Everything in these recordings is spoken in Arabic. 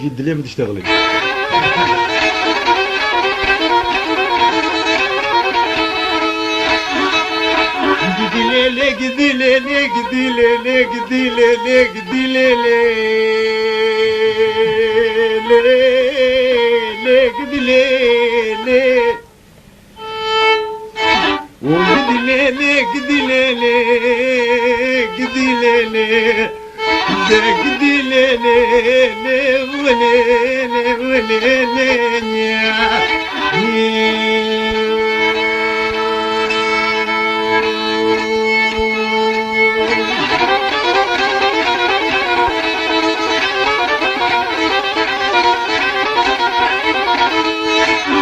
شي دليم تشتغلي قديلي قديلي قديلي قديلي قديلي قديلي وقديلي قديلي قديلي قديلي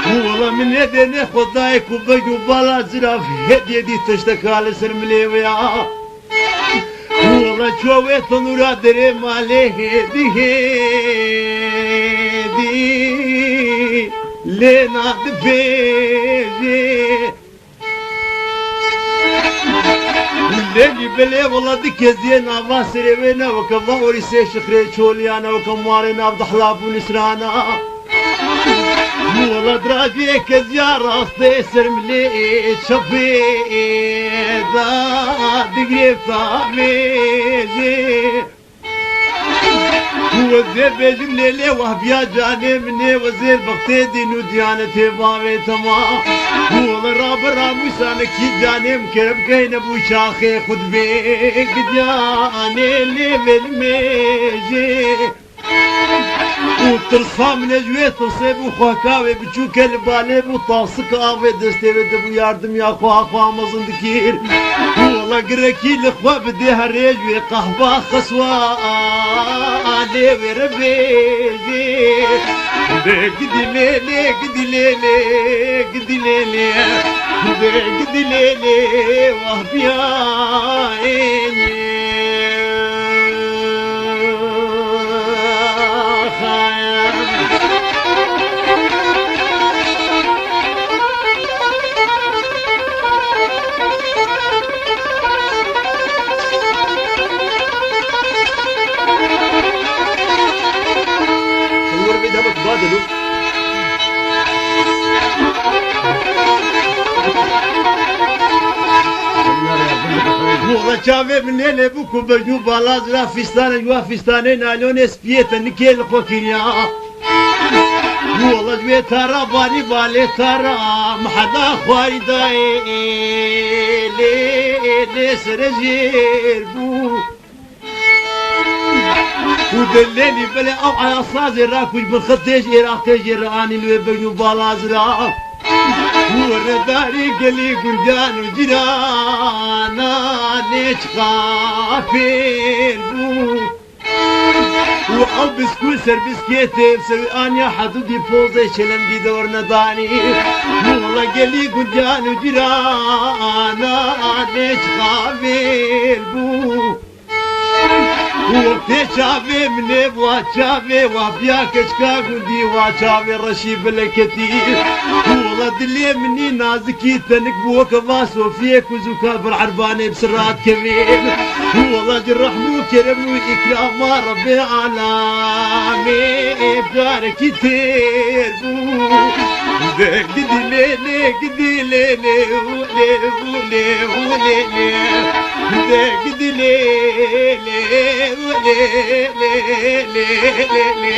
والله من يدين خدايك وبيجوا بلا زراف هدي دي تشتكى على سرملي ويا والله شويت نورا دريم عليه دي لينا دبيجي اللي بلي والله ديك زينا باسري وينا وكظهوري سي شخري شوليانا وكمارينا بضحلاب ونسرانا والله دراجيك زيارة تيسر مليت شفيدا دقريب طعميجي وزير بيجم ليلي وهبيا جاني مني وزير بغتيدي نوديانتي بامي تمام والله راب رامو سانك جاني مكرب كين ابو شاخي خد بيك جاني لي بالميجي وترخى من جويت تصيب وخواكاوي بتشوك البالي وطاسك آوي دستي بدبو ياردم يا خوا مزندكير والله قركي الخوا بدي هالريج وقهبة خسواني وربيجي قدي ليلي قدي ليلي قدي ليلي قدي ليلي وهبياني بادلو والله شافي من هنا بوكو بجنو بالاز لا فستان جوا فستانين نالون سبيت نكيل خوكينيا والله جوي ترى باني بالي ترى ما حدا خواري داي لي سرجير بو ودليني بلا او على صازي راكوش بالخطيش اراقتيش راني اللي بينو بالازرا ورداري قلي قرجان وجيرانا ليش خافين بو وأو بسكوت سربس كيتي بسوي انيا حدودي فوزي شلم دي دور نداني والله قلي قرجان وجيرانا ليش خافين بو وقتي شافي مني وشافي وابيا كشكا قندي وشافي رشيب الكثير والله دلي مني نازكي تنك بوك باسو فيك وزوكا بالعرباني بسرات كبير والله جرح مو كرم وإكرام ربي عالمي بدارك كتير قدي ليلي قدي ليلي ولي ولي ولي قدي ليلي ولي ليلي